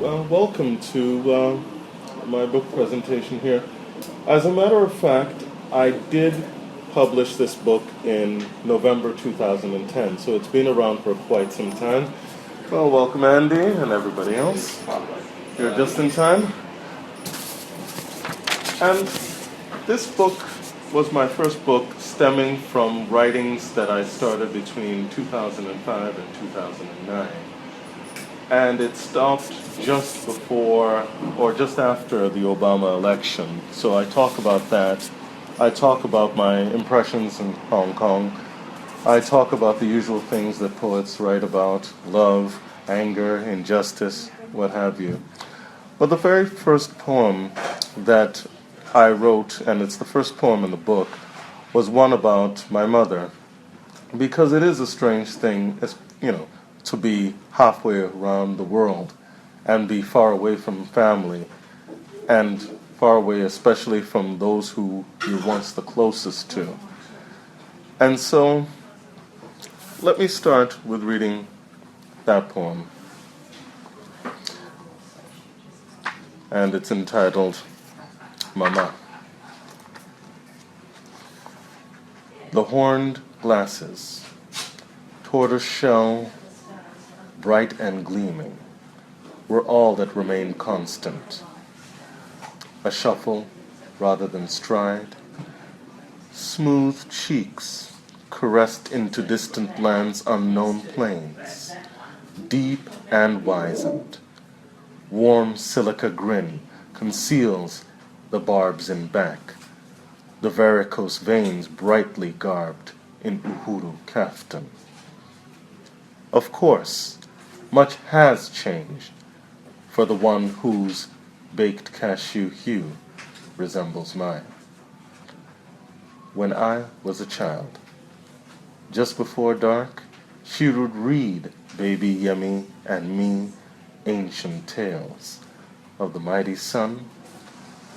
Well, welcome to my book presentation here. As a matter of fact, I did publish this book in November 2010, so it's been around for quite some time. Well, welcome, Andy, and everybody else. You're just in time. And this book was my first book stemming from writings that I started between 2005 and 2009. And it stopped just before or just after the Obama election. So I talk about that. I talk about my impressions in Hong Kong. I talk about the usual things that poets write about: love, anger, injustice, what have you. But the very first poem that I wrote, and it's the first poem in the book, was one about my mother. Because it is a strange thing, to be halfway around the world and be far away from family, and far away especially from those who you're once the closest to. And so, let me start with reading that poem. And it's entitled Mama. The horned glasses, tortoise shell, bright and gleaming, were all that remained constant. A shuffle rather than stride, smooth cheeks caressed into distant lands' unknown plains, deep and wizened. Warm silica grin conceals the barbs in back, the varicose veins brightly garbed in uhuru kaftan. Of course, much has changed for the one whose baked cashew hue resembles mine. When I was a child, just before dark, she would read baby Yemi and me ancient tales of the mighty sun,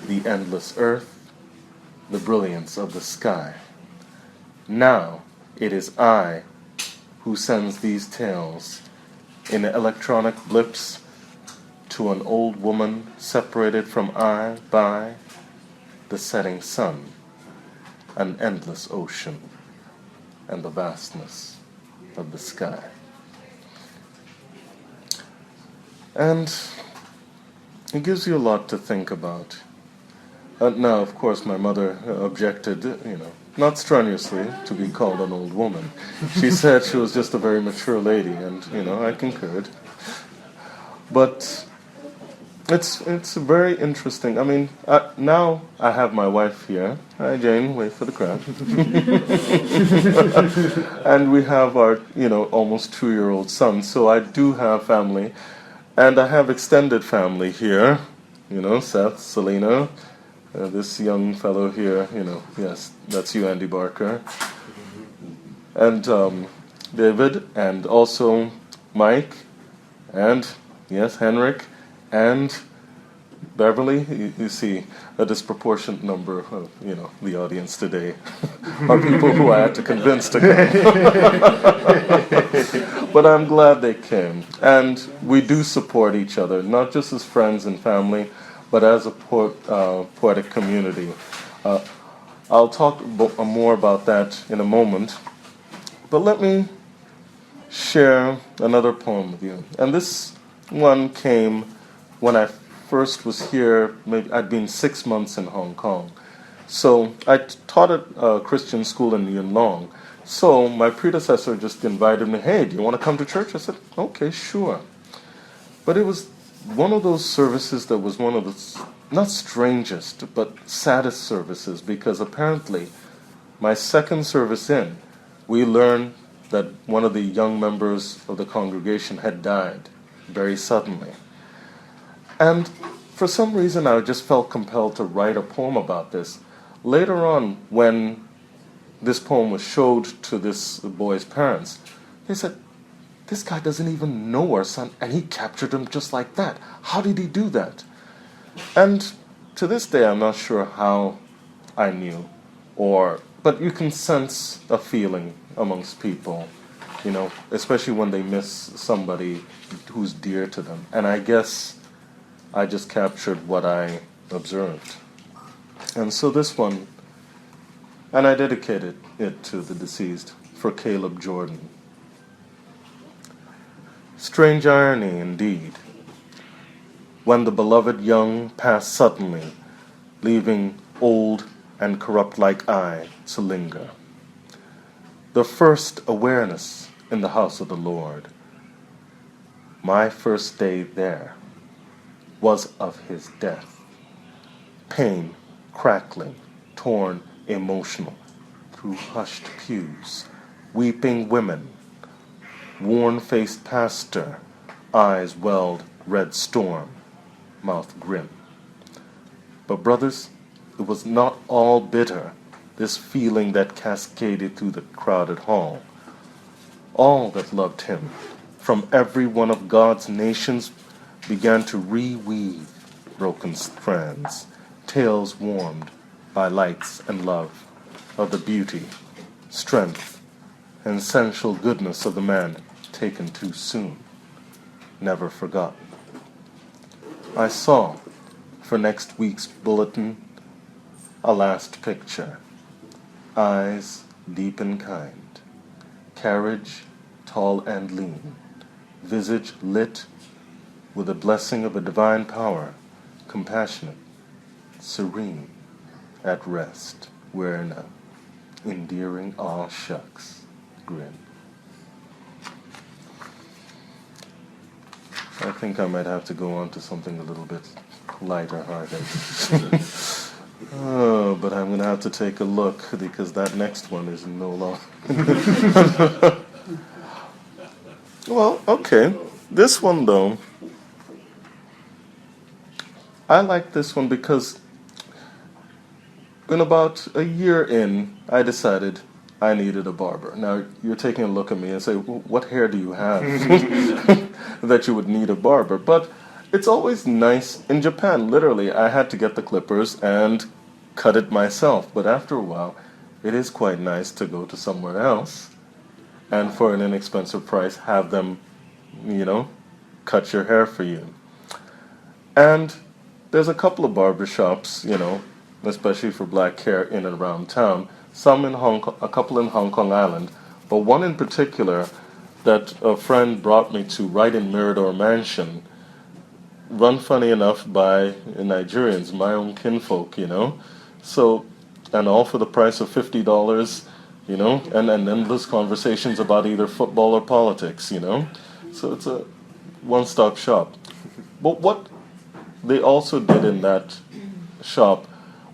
the endless earth, the brilliance of the sky. Now it is I who sends these tales in electronic blips to an old woman separated from I by the setting sun, an endless ocean, and the vastness of the sky. And it gives you a lot to think about. Now, of course, my mother objected, not strenuously, to be called an old woman. She said she was just a very mature lady, and, I concurred. But it's very interesting. I mean, now I have my wife here. Hi, Jane, wait for the crowd. And we have our, almost 2-year-old son, so I do have family. And I have extended family here, Seth, Selena, this young fellow here, yes, that's you, Andy Barker, and David, and also Mike, and, yes, Henrik, and Beverly. You see a disproportionate number of, the audience today are people who I had to convince to come. But I'm glad they came. And we do support each other, not just as friends and family, but as a poetic community. I'll talk more about that in a moment. But let me share another poem with you. And this one came when I first was here. Maybe I'd been 6 months in Hong Kong. So I taught at a Christian school in Yuen Long. So my predecessor just invited me, hey, do you want to come to church? I said, okay, sure. But it was one of those services that was one of the, not strangest, but saddest services, because apparently my second service in, we learned that one of the young members of the congregation had died very suddenly. And for some reason, I just felt compelled to write a poem about this. Later on, when this poem was showed to this boy's parents, they said, this guy doesn't even know our son, and he captured him just like that. How did he do that? And to this day, I'm not sure how I knew, but you can sense a feeling amongst people, especially when they miss somebody who's dear to them. And I guess I just captured what I observed. And so this one, and I dedicated it to the deceased, for Caleb Jordan. Strange irony indeed, when the beloved young pass suddenly, leaving old and corrupt like I to linger. The first awareness in the house of the Lord, my first day there, was of his death. Pain, crackling, torn, emotional, through hushed pews, weeping women, worn-faced pastor, eyes welled red storm, mouth grim. But brothers, it was not all bitter, this feeling that cascaded through the crowded hall. All that loved him, from every one of God's nations, began to reweave broken strands, tales warmed by lights and love of the beauty, strength, and essential goodness of the man taken too soon, never forgotten. I saw, for next week's bulletin, a last picture. Eyes deep and kind, carriage tall and lean, visage lit with the blessing of a divine power, compassionate, serene, at rest, wearing a endearing aw shucks grin. I think I might have to go on to something a little bit lighter hearted. Oh, but I'm going to have to take a look because that next one is no longer. Well, okay. This one, though, I like this one because in about a year in, I decided I needed a barber. Now, you're taking a look at me and say, what hair do you have that you would need a barber? But it's always nice in Japan. Literally, I had to get the clippers and cut it myself. But after a while, it is quite nice to go to somewhere else and for an inexpensive price have them, cut your hair for you. And there's a couple of barbershops, especially for black hair in and around town. Some in Hong Kong, a couple in Hong Kong Island, but one in particular that a friend brought me to right in Mirador Mansion, run funny enough by Nigerians, my own kinfolk, So, and all for the price of $50, and endless conversations about either football or politics, So it's a one-stop shop. But what they also did in that shop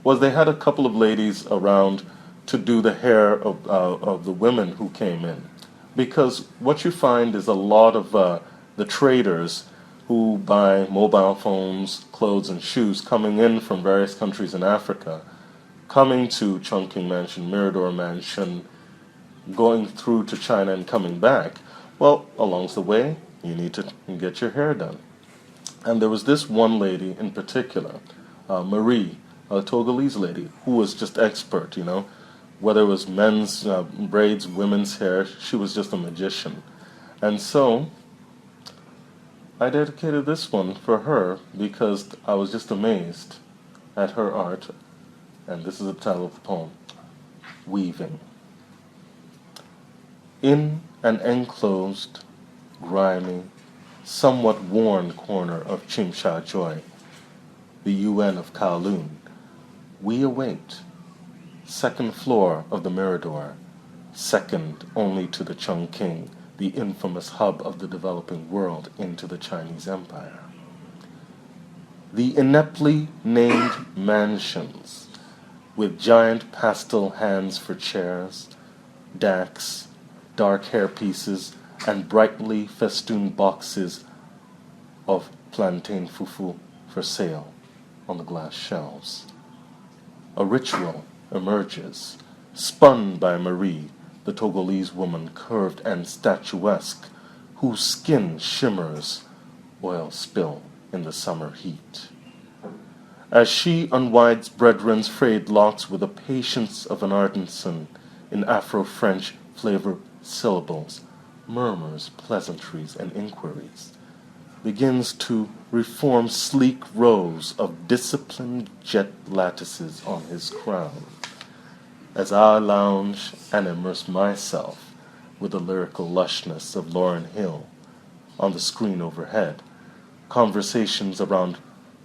was they had a couple of ladies around to do the hair of the women who came in. Because what you find is a lot of the traders who buy mobile phones, clothes, and shoes coming in from various countries in Africa, coming to Chungking Mansion, Mirador Mansion, going through to China and coming back. Well, along the way, you need to get your hair done. And there was this one lady in particular, Marie, a Togolese lady, who was just expert, whether it was men's braids, women's hair, she was just a magician. And so I dedicated this one for her because I was just amazed at her art. And this is the title of the poem, Weaving. In an enclosed, grimy, somewhat worn corner of Chimsha Joy, the UN of Kowloon, we await, second floor of the Mirador, second only to the Chungking, the infamous hub of the developing world into the Chinese Empire. The ineptly named mansions, with giant pastel hands for chairs, dacks, dark hair pieces, and brightly festooned boxes of plantain fufu for sale on the glass shelves. A ritual emerges, spun by Marie, the Togolese woman, curved and statuesque, whose skin shimmers, oil spill in the summer heat. As she unwinds brethren's frayed locks with the patience of an artisan in Afro-French flavor syllables, murmurs pleasantries and inquiries. begins to reform sleek rows of disciplined jet lattices on his crown. As I lounge and immerse myself with the lyrical lushness of Lauryn Hill on the screen overhead, conversations around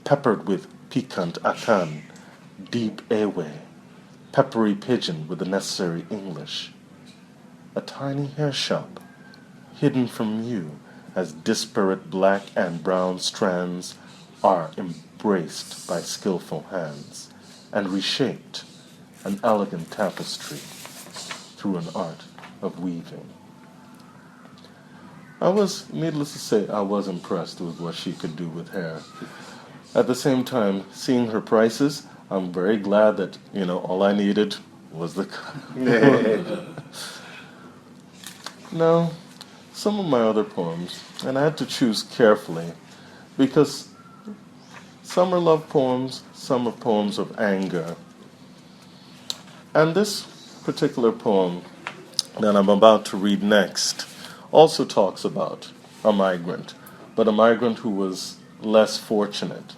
peppered with piquant Akan, deep Ewe, peppery pidgin with the necessary English. A tiny hair shop, hidden from view as disparate black and brown strands are embraced by skillful hands and reshaped, an elegant tapestry through an art of weaving. Needless to say, I was impressed with what she could do with hair. At the same time, seeing her prices, I'm very glad that, all I needed was the Now, some of my other poems, and I had to choose carefully, because some are love poems, some are poems of anger. And this particular poem that I'm about to read next also talks about a migrant, but a migrant who was less fortunate,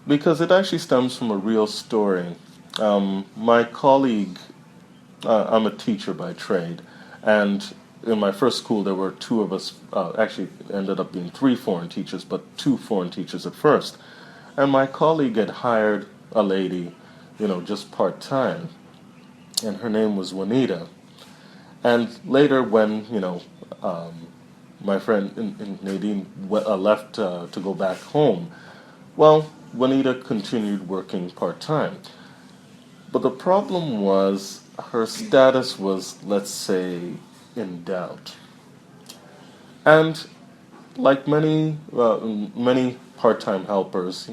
because it actually stems from a real story. My colleague, I'm a teacher by trade, and in my first school there were two of us, actually ended up being three foreign teachers, but two foreign teachers at first. And my colleague had hired a lady, just part-time, and her name was Juanita. And later when, my friend Nadine left to go back home, well, Juanita continued working part-time. But the problem was her status was, let's say, in doubt. And like many part-time helpers,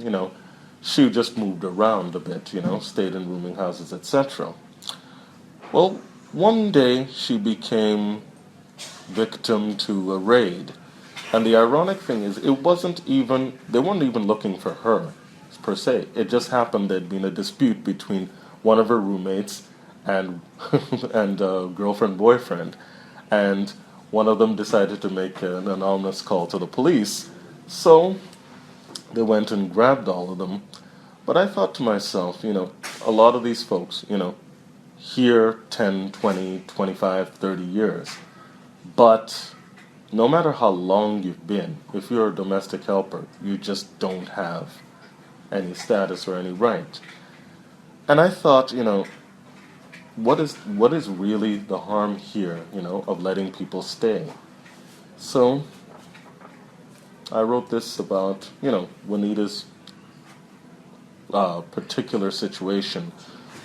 she just moved around a bit, stayed in rooming houses, etc. Well, one day she became victim to a raid. And the ironic thing is, they weren't even looking for her, per se. It just happened there'd been a dispute between one of her roommates and girlfriend-boyfriend. And one of them decided to make an anonymous call to the police. So they went and grabbed all of them. But I thought to myself, a lot of these folks, here 10, 20, 25, 30 years. But no matter how long you've been, if you're a domestic helper, you just don't have any status or any right. And I thought, what is really the harm here, of letting people stay? So I wrote this about, Juanita's particular situation,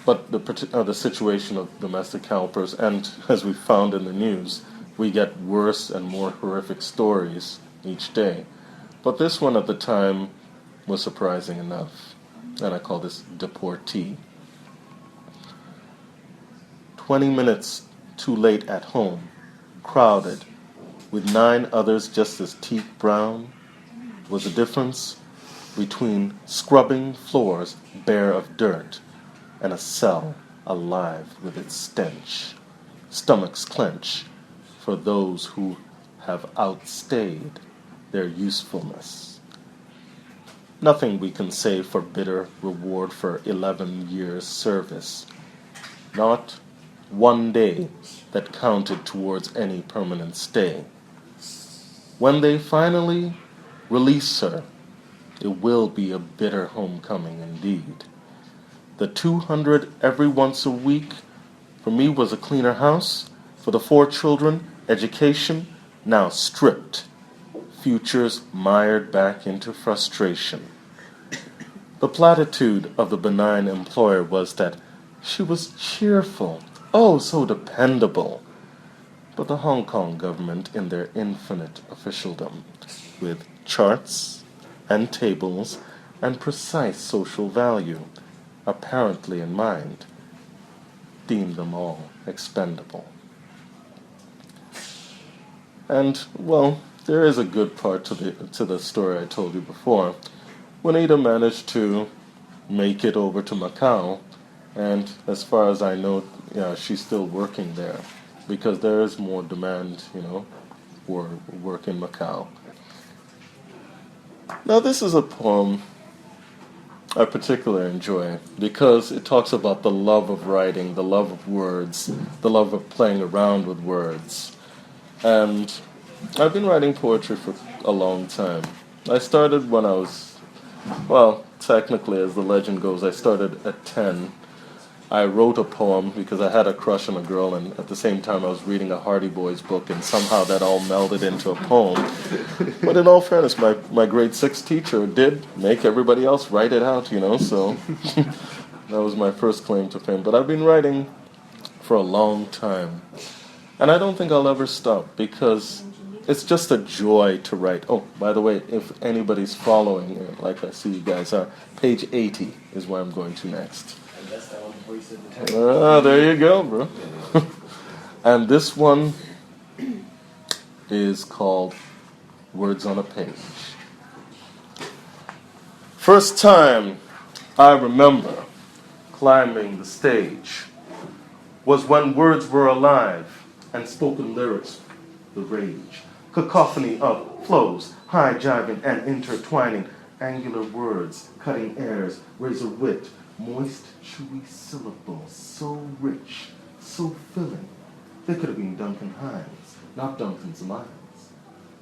but the situation of domestic helpers, and as we found in the news, we get worse and more horrific stories each day. But this one at the time was surprising enough, and I call this Deportee. 20 minutes too late at home, crowded, with 9 others just as teak brown, was the difference between scrubbing floors bare of dirt and a cell alive with its stench. Stomachs clench for those who have outstayed their usefulness. Nothing we can say for bitter reward for 11 years' service. Not one day that counted towards any permanent stay. When they finally release her, it will be a bitter homecoming indeed. The 200 every once a week for me was a cleaner house, for the 4 children, education, now stripped, futures mired back into frustration. The platitude of the benign employer was that she was cheerful, oh so dependable. But the Hong Kong government, in their infinite officialdom, with charts and tables and precise social value apparently in mind, deemed them all expendable. And, well, there is a good part to the story I told you before. Juanita managed to make it over to Macau, and as far as I know, she's still working there, because there is more demand, for work in Macau. Now, this is a poem I particularly enjoy because it talks about the love of writing, the love of words, the love of playing around with words. And I've been writing poetry for a long time. I started when I was, well, technically, as the legend goes, I started at 10. I wrote a poem because I had a crush on a girl, and at the same time I was reading a Hardy Boys book, and somehow that all melded into a poem. But in all fairness, my grade 6 teacher did make everybody else write it out, so that was my first claim to fame. But I've been writing for a long time, and I don't think I'll ever stop because it's just a joy to write. Oh, by the way, if anybody's following, like I see you guys are, page 80 is where I'm going to next. There you go, bro. And this one is called Words on a Page. First time I remember climbing the stage was when words were alive and spoken lyrics the rage. Cacophony of flows, high jiving and intertwining, angular words, cutting airs, razor wit, moist, chewy syllables, so rich, so filling. They could have been Duncan Hines, not Duncan's lines,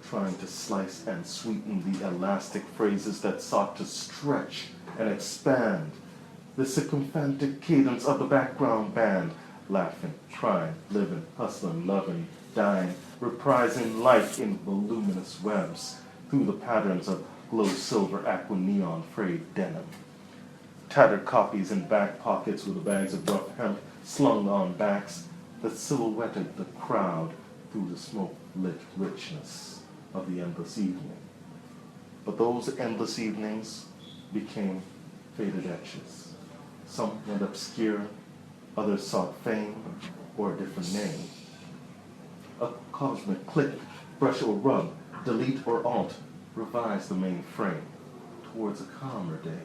trying to slice and sweeten the elastic phrases that sought to stretch and expand the sycophantic cadence of the background band, laughing, crying, living, hustling, loving, dying, reprising life in voluminous webs through the patterns of glow silver aqua neon frayed denim. Tattered copies in back pockets with the bags of rough hemp slung on backs that silhouetted the crowd through the smoke-lit richness of the endless evening. But those endless evenings became faded etches. Some went obscure, others sought fame or a different name. A cosmic click, brush or rub, delete or alt, revise the main frame towards a calmer day.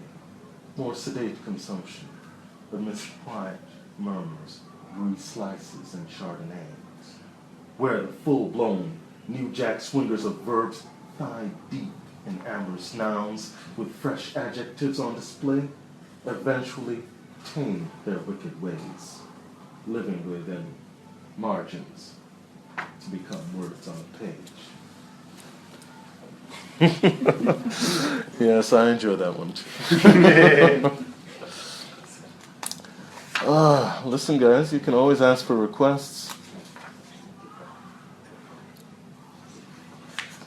More sedate consumption, amidst quiet murmurs, brie slices, and chardonnays, where the full-blown New Jack swingers of verbs thigh deep in amorous nouns with fresh adjectives on display, eventually tame their wicked ways, living within margins to become words on a page. Yes, I enjoy that one too. Listen, guys, you can always ask for requests.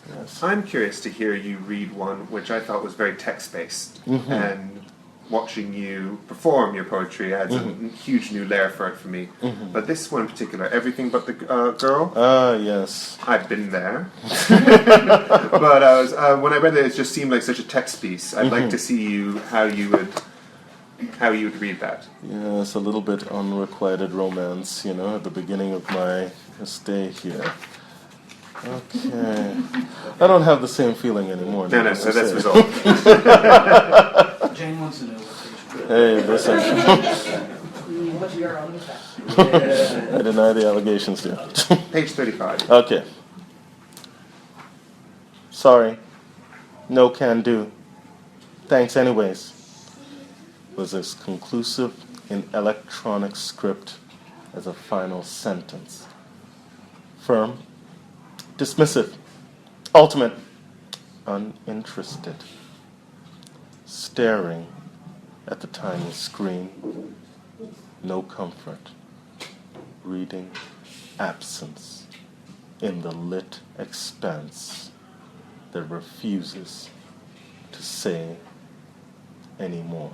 Yes. I'm curious to hear you read one which I thought was very text-based, and watching you perform your poetry adds a huge new layer for it for me. But this one in particular, Everything But the Girl. Yes. I've been there. But I was when I read it just seemed like such a text piece. I'd like to see how you would read that. Yes, a little bit unrequited romance, at the beginning of my stay here. Okay. I don't have the same feeling anymore. No, so that's resolved. Jane wants to know what Hey, listen. What's your on the back? I deny the allegations there. Page 35. Okay. Sorry. No can do. Thanks anyways. Was as conclusive in electronic script as a final sentence. Firm. Dismissive. Ultimate. Uninterested. Staring at the tiny screen. No comfort. Reading absence in the lit expanse that refuses to say anymore.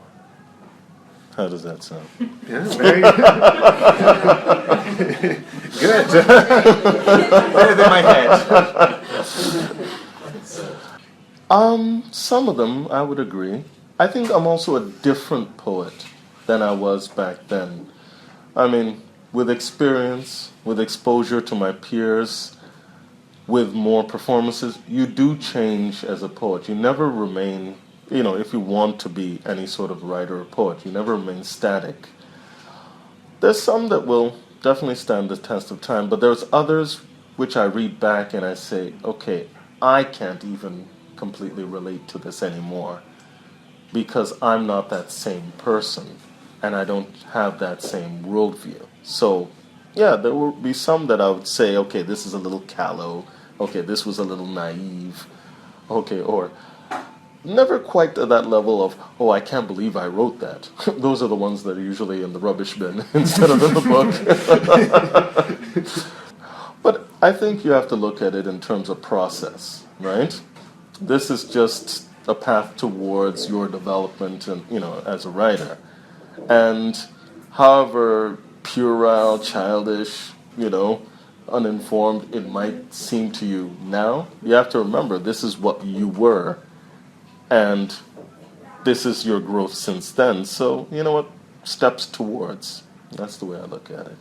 How does that sound? Yeah, very good. Better than my head. Some of them I would agree. I think I'm also a different poet than I was back then. I mean, with experience, with exposure to my peers, with more performances, you do change as a poet. You never remain, if you want to be any sort of writer or poet, you never remain static. There's some that will definitely stand the test of time, but there's others which I read back and I say, okay, I can't even completely relate to this anymore because I'm not that same person and I don't have that same worldview. So, yeah, there will be some that I would say, okay, this is a little callow, okay, this was a little naive, okay, or never quite to that level of, oh, I can't believe I wrote that. Those are the ones that are usually in the rubbish bin instead of in the book. But I think you have to look at it in terms of process, right? This is just a path towards your development and, as a writer. And however puerile, childish, uninformed it might seem to you now, you have to remember this is what you were and this is your growth since then. So, you know what? Steps towards. That's the way I look at it.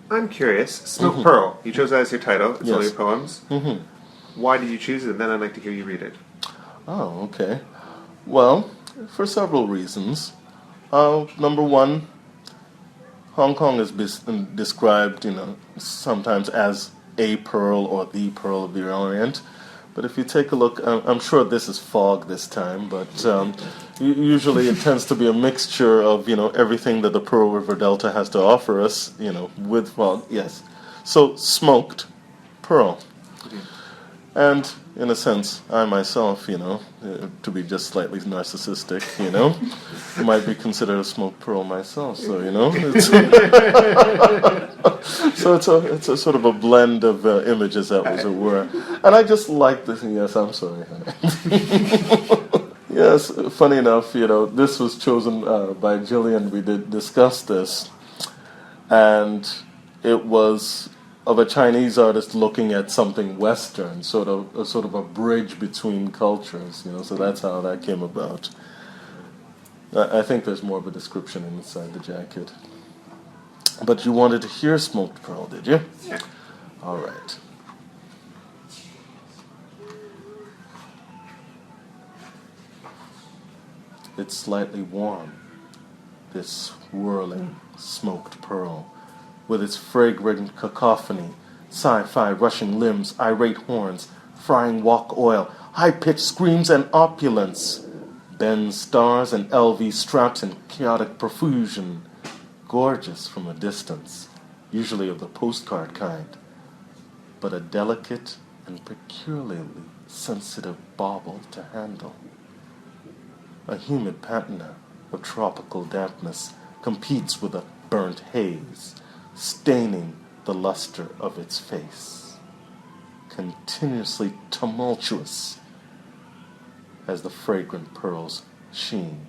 I'm curious. Smoke Pearl. You chose that as your title. It's all Yes. your poems. Why did you choose it? And then I'd like to hear you read it. Oh, okay. Well, for several reasons. Number one, Hong Kong is described, sometimes as a pearl or the pearl of the Orient. But if you take a look, I'm sure this is fog this time, but usually it tends to be a mixture of, everything that the Pearl River Delta has to offer us, with fog, yes. So, smoked pearl. And, in a sense, I myself, to be just slightly narcissistic, might be considered a smoked pearl myself, so, it's so it's a sort of a blend of images, that was it were. And I just like this, yes, I'm sorry. Yes, funny enough, this was chosen by Jillian, we did discuss this, and it was of a Chinese artist looking at something Western, sort of a bridge between cultures, so that's how that came about. I think there's more of a description inside the jacket. But you wanted to hear Smoked Pearl, did you? Yeah. All right. It's slightly warm, this whirling smoked pearl, with its fragrant cacophony, sci-fi rushing limbs, irate horns, frying wok oil, high-pitched screams and opulence, Benz stars and LV straps in chaotic profusion, gorgeous from a distance, usually of the postcard kind, but a delicate and peculiarly sensitive bauble to handle. A humid patina of tropical dampness competes with a burnt haze, staining the luster of its face, continuously tumultuous as the fragrant pearls sheen.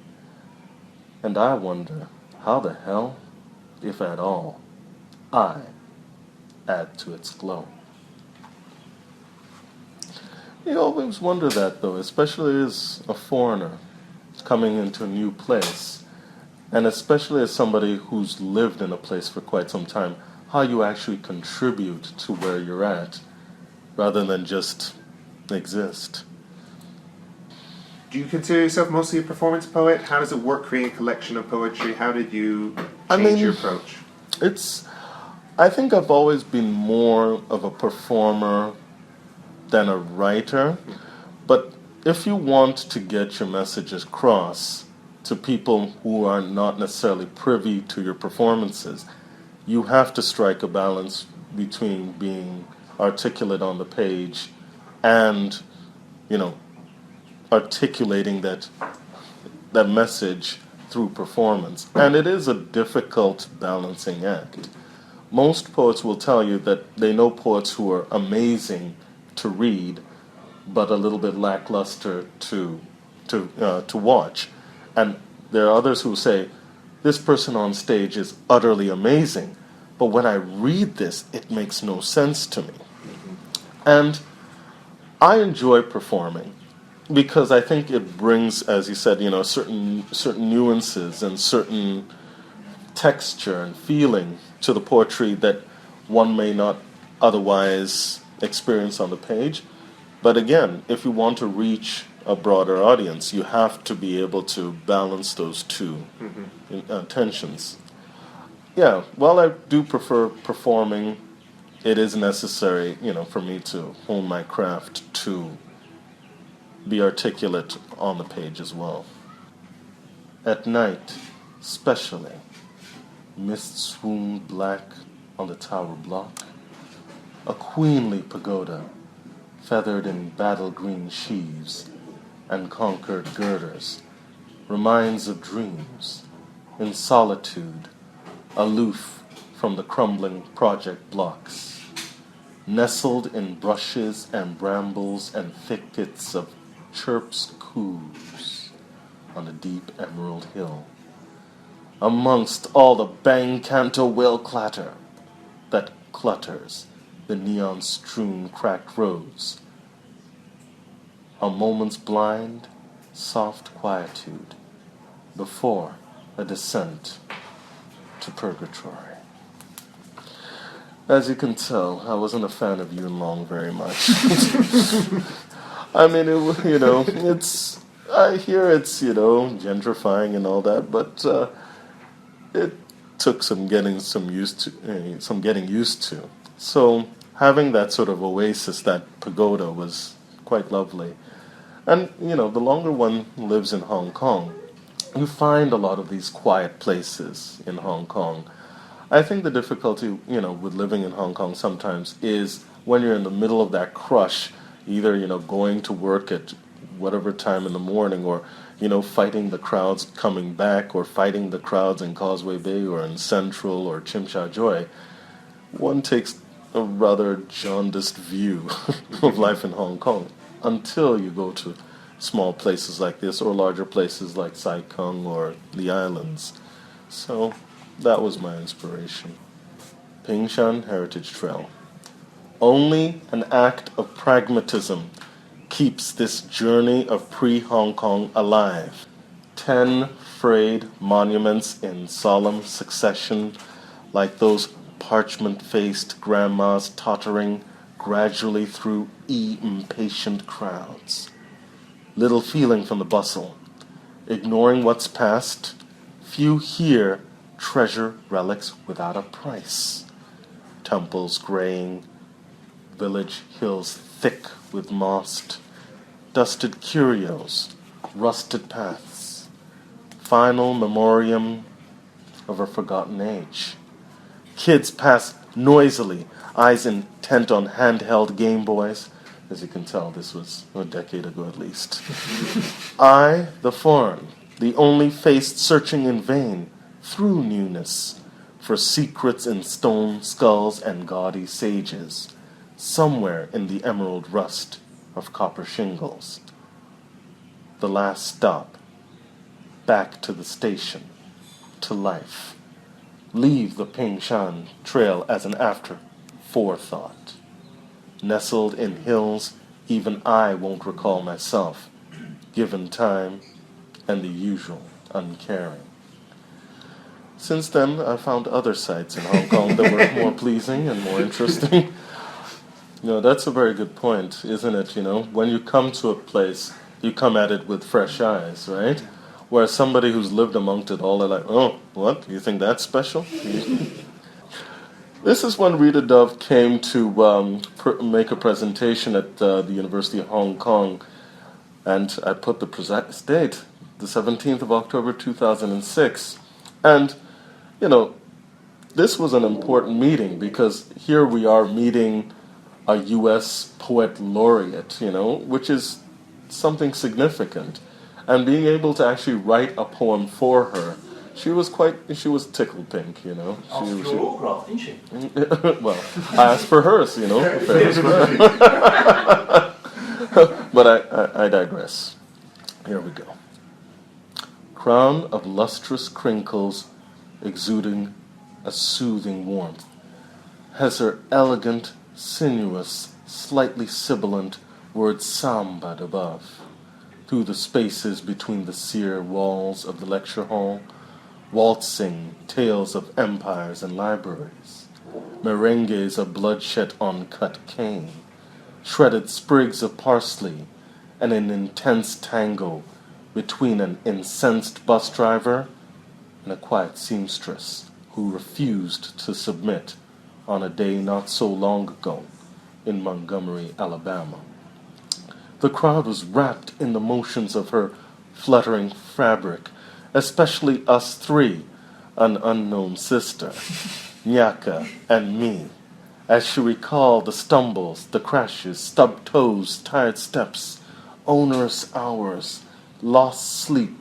And I wonder how the hell, if at all, I add to its glow. You always wonder that, though, especially as a foreigner coming into a new place, and especially as somebody who's lived in a place for quite some time, how you actually contribute to where you're at, rather than just exist. Do you consider yourself mostly a performance poet? How does it work creating a collection of poetry? How did you change your approach? I think I've always been more of a performer than a writer, but if you want to get your messages across to people who are not necessarily privy to your performances, you have to strike a balance between being articulate on the page and, articulating that message through performance. And it is a difficult balancing act. Most poets will tell you that they know poets who are amazing to read, but a little bit lackluster to watch. And there are others who say, this person on stage is utterly amazing, but when I read this, it makes no sense to me. And I enjoy performing because I think it brings, as you said, certain nuances and certain texture and feeling to the poetry that one may not otherwise experience on the page. But again, if you want to reach a broader audience, you have to be able to balance those two tensions. Yeah, while I do prefer performing, it is necessary, for me to hone my craft to be articulate on the page as well. At night, especially, mist swooned black on the tower block. A queenly pagoda, feathered in battle-green sheaves and conquered girders, reminds of dreams, in solitude, aloof from the crumbling project blocks, nestled in brushes and brambles and thickets of chirps coos on a deep emerald hill, amongst all the bang canto whale clatter that clutters the neon-strewn cracked roads. A moment's blind, soft quietude before a descent to purgatory. As you can tell, I wasn't a fan of Yuen Long very much. I mean, I hear it's, gentrifying and all that, but it took some getting used to. So having that sort of oasis, that pagoda, was quite lovely. And, the longer one lives in Hong Kong, you find a lot of these quiet places in Hong Kong. I think the difficulty, with living in Hong Kong sometimes is when you're in the middle of that crush, either, going to work at whatever time in the morning, or, fighting the crowds coming back, or fighting the crowds in Causeway Bay or in Central or Tsim Sha Tsui. One takes a rather jaundiced view of life in Hong Kong until you go to small places like this or larger places like Sai Kung or the islands. So that was my inspiration. Pingshan Heritage Trail. Only an act of pragmatism keeps this journey of pre-Hong Kong alive. 10 frayed monuments in solemn succession, like those parchment-faced grandmas tottering gradually through impatient crowds. Little feeling from the bustle. Ignoring what's past, few here treasure relics without a price. Temples graying, village hills thick with moss, dusted curios, rusted paths, final memoriam of a forgotten age. Kids pass noisily, eyes intent on handheld Game Boys. As you can tell, this was a decade ago at least. I, the foreign, the only face searching in vain through newness for secrets in stone skulls and gaudy sages, somewhere in the emerald rust of copper shingles. The last stop, back to the station, to life. Leave the Pingshan Trail as an afterthought. Nestled in hills even I won't recall myself, given time and the usual uncaring. Since then, I found other sites in Hong Kong that were more pleasing and more interesting. That's a very good point, isn't it? When you come to a place, you come at it with fresh eyes, right? Whereas somebody who's lived amongst it all, they're like, oh, what? You think that's special? This is when Rita Dove came to make a presentation at the University of Hong Kong, and I put the precise date, the 17th of October 2006. And, this was an important meeting because here we are meeting a U.S. poet laureate, which is something significant. And being able to actually write a poem for her, she was tickled pink, Asked for your autograph, didn't she? Well, I asked for hers, But I digress. Here we go. Crown of lustrous crinkles exuding a soothing warmth, has her elegant, sinuous, slightly sibilant word sambad above, through the spaces between the sere walls of the lecture hall, waltzing tales of empires and libraries, merengues of bloodshed on cut cane, shredded sprigs of parsley, and an intense tango between an incensed bus driver and a quiet seamstress who refused to submit on a day not so long ago in Montgomery, Alabama. The crowd was wrapped in the motions of her fluttering fabric, especially us three, an unknown sister, Nyaka, and me, as she recalled the stumbles, the crashes, stubbed toes, tired steps, onerous hours, lost sleep,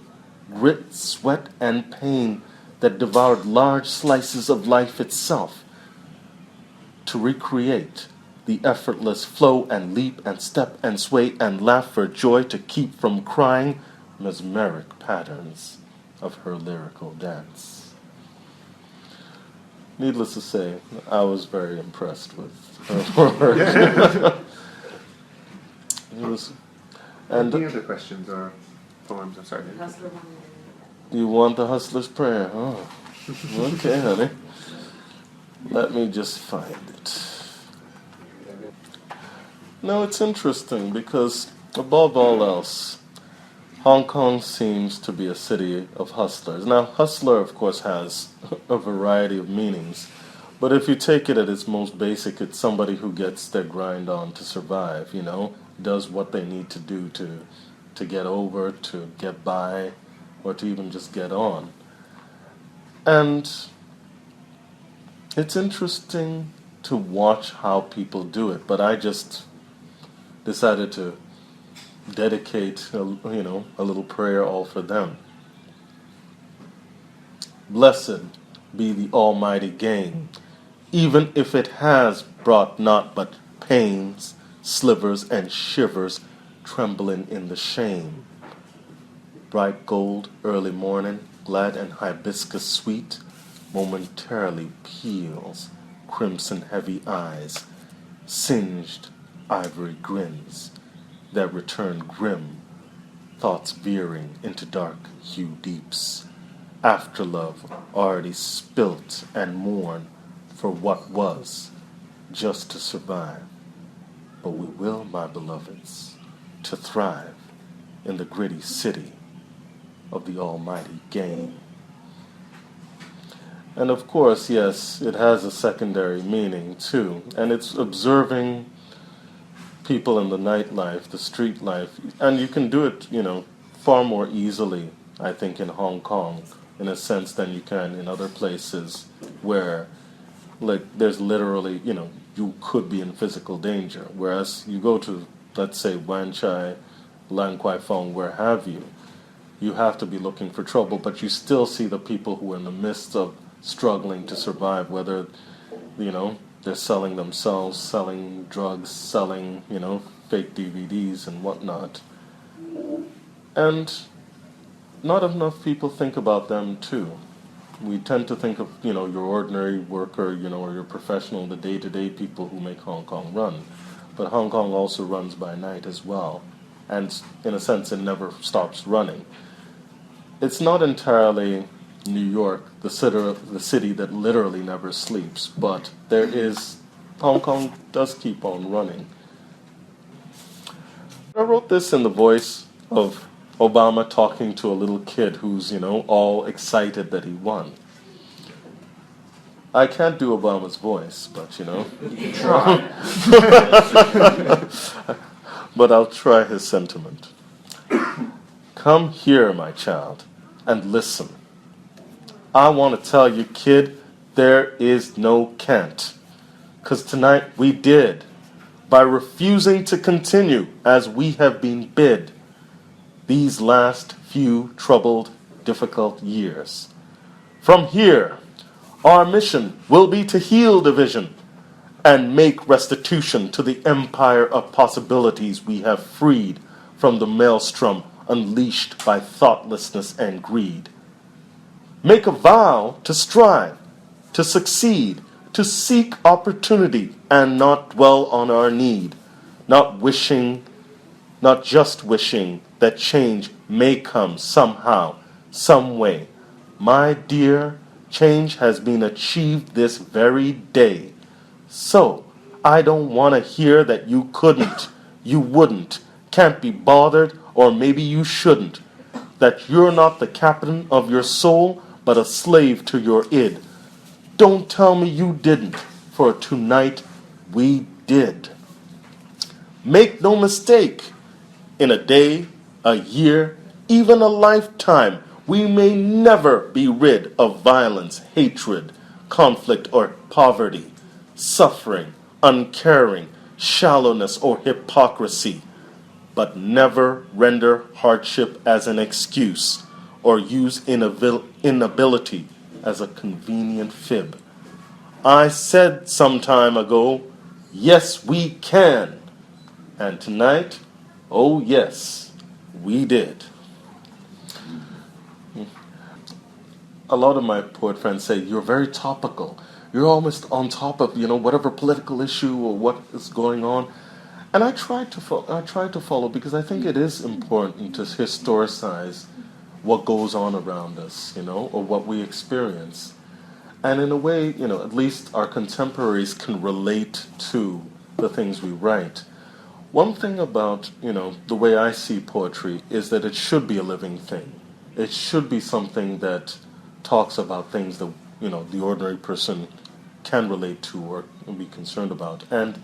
grit, sweat, and pain that devoured large slices of life itself, to recreate the effortless flow and leap and step and sway and laugh for joy, to keep from crying mesmeric patterns of her lyrical dance. Needless to say, I was very impressed with her work. It was, and Any other questions or poems? I'm sorry. you want the Hustler's Prayer? Oh, okay, honey. Let me just find it. No, it's interesting because, above all else, Hong Kong seems to be a city of hustlers. Now, hustler, of course, has a variety of meanings, but if you take it at its most basic, it's somebody who gets their grind on to survive, does what they need to do to get over, to get by, or to even just get on. And it's interesting to watch how people do it, but I just decided to dedicate a little prayer all for them. Blessed be the almighty gain, even if it has brought naught but pains, slivers and shivers, trembling in the shame. Bright gold early morning, glad and hibiscus sweet, momentarily peels crimson heavy eyes, singed ivory grins that return grim, thoughts veering into dark hue deeps, afterlove already spilt and mourn for what was, just to survive. But we will, my beloveds, to thrive in the gritty city of the almighty game. And of course, yes, it has a secondary meaning too, and it's observing people in the nightlife, the street life, and you can do it, far more easily, I think, in Hong Kong, in a sense, than you can in other places where, there's literally, you could be in physical danger. Whereas you go to, let's say, Wan Chai, Lan Kwai Fong, where have you, you have to be looking for trouble, but you still see the people who are in the midst of struggling to survive, whether, they're selling themselves, selling drugs, selling, fake DVDs and whatnot. And not enough people think about them too. We tend to think of, your ordinary worker, or your professional, the day-to-day people who make Hong Kong run. But Hong Kong also runs by night as well. And in a sense, it never stops running. It's not entirely New York, the city that literally never sleeps, but Hong Kong does keep on running. I wrote this in the voice of Obama talking to a little kid who's, all excited that he won. I can't do Obama's voice, but, You can try. but I'll try his sentiment. Come here, my child, and listen. I want to tell you, kid, there is no can't. 'Cause tonight we did, by refusing to continue as we have been bid these last few troubled, difficult years. From here, our mission will be to heal division and make restitution to the empire of possibilities we have freed from the maelstrom unleashed by thoughtlessness and greed. Make a vow to strive, to succeed, to seek opportunity and not dwell on our need, not just wishing that change may come somehow, some way. My dear, change has been achieved this very day. So, I don't want to hear that you couldn't, you wouldn't, can't be bothered, or maybe you shouldn't, that you're not the captain of your soul, but a slave to your id. Don't tell me you didn't, for tonight we did. Make no mistake, in a day, a year, even a lifetime, we may never be rid of violence, hatred, conflict, or poverty, suffering, uncaring, shallowness, or hypocrisy, but never render hardship as an excuse or use inability as a convenient fib. I said some time ago, yes, we can. And tonight, oh yes, we did. A lot of my poet friends say, you're very topical. You're almost on top of, whatever political issue or what is going on. And I try to follow because I think it is important to historicize what goes on around us, or what we experience. And in a way, at least our contemporaries can relate to the things we write. One thing about, the way I see poetry is that it should be a living thing. It should be something that talks about things that, the ordinary person can relate to or be concerned about. And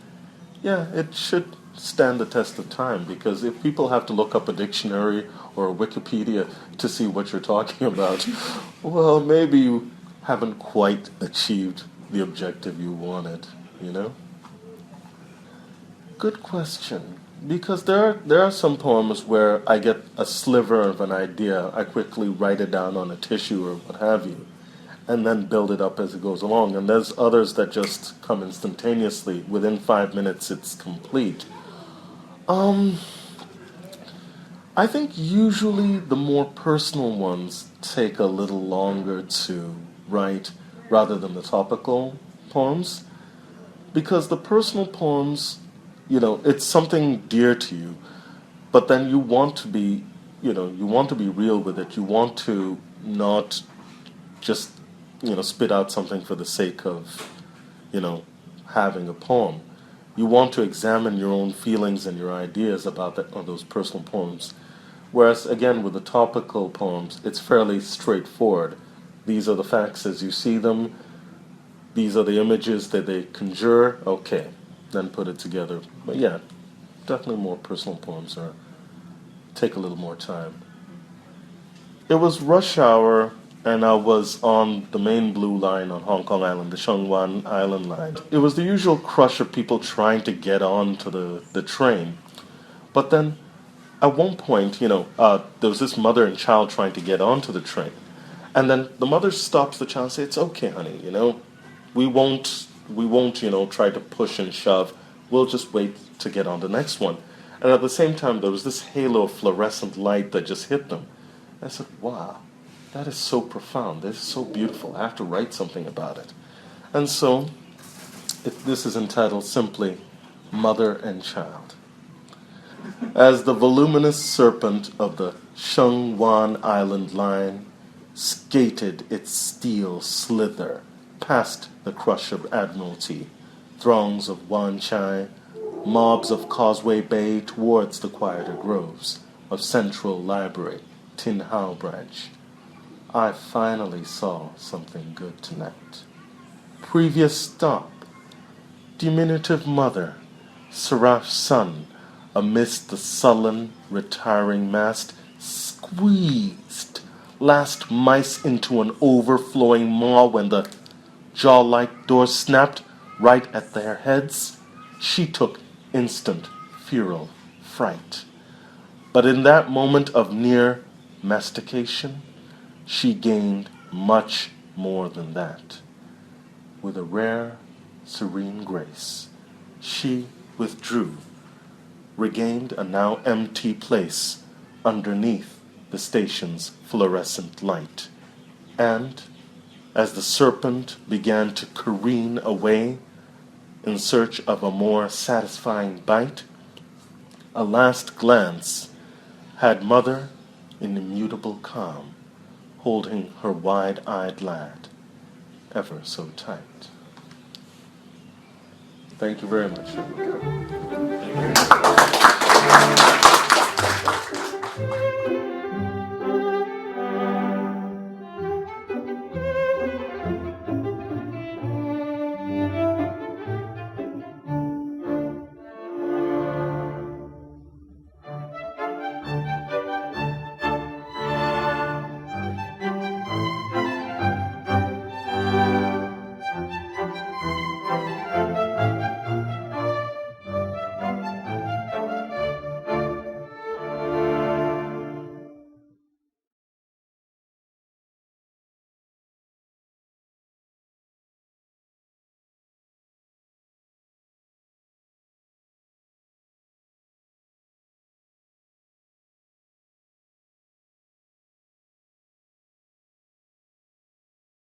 yeah, it should stand the test of time, because if people have to look up a dictionary or a Wikipedia to see what you're talking about, well, maybe you haven't quite achieved the objective you wanted, Good question. Because there are some poems where I get a sliver of an idea, I quickly write it down on a tissue or what have you, and then build it up as it goes along. And there's others that just come instantaneously. Within 5 minutes, it's complete. I think usually the more personal ones take a little longer to write rather than the topical poems, because the personal poems, it's something dear to you, but then you want to be, real with it. You want to not just, spit out something for the sake of, having a poem. You want to examine your own feelings and your ideas about those personal poems. Whereas, again, with the topical poems, it's fairly straightforward. These are the facts as you see them. These are the images that they conjure. Okay, then put it together. But yeah, definitely more personal poems take a little more time. It was rush hour, and I was on the main blue line on Hong Kong Island, the Shenzhen Island line. It was the usual crush of people trying to get on to the train. But then, at one point, there was this mother and child trying to get onto the train. And then the mother stops the child and says, it's okay, honey, we won't, try to push and shove. We'll just wait to get on the next one. And at the same time, there was this halo of fluorescent light that just hit them. I said, wow, that is so profound. That is so beautiful. I have to write something about it. And so, this is entitled simply Mother and Child. As the voluminous serpent of the Shenzhen Island line skated its steel slither past the crush of Admiralty, throngs of Wan Chai, mobs of Causeway Bay towards the quieter groves of Central Library, Tin Hau Branch, I finally saw something good tonight. Previous stop, diminutive mother, seraph son, amidst the sullen, retiring mast, squeezed last mice into an overflowing maw when the jaw-like door snapped right at their heads. She took instant, feral fright. But in that moment of near mastication, she gained much more than that. With a rare, serene grace, she withdrew, regained a now empty place underneath the station's fluorescent light. And, as the serpent began to careen away in search of a more satisfying bite, a last glance had mother in immutable calm, holding her wide-eyed lad ever so tight. Thank you very much.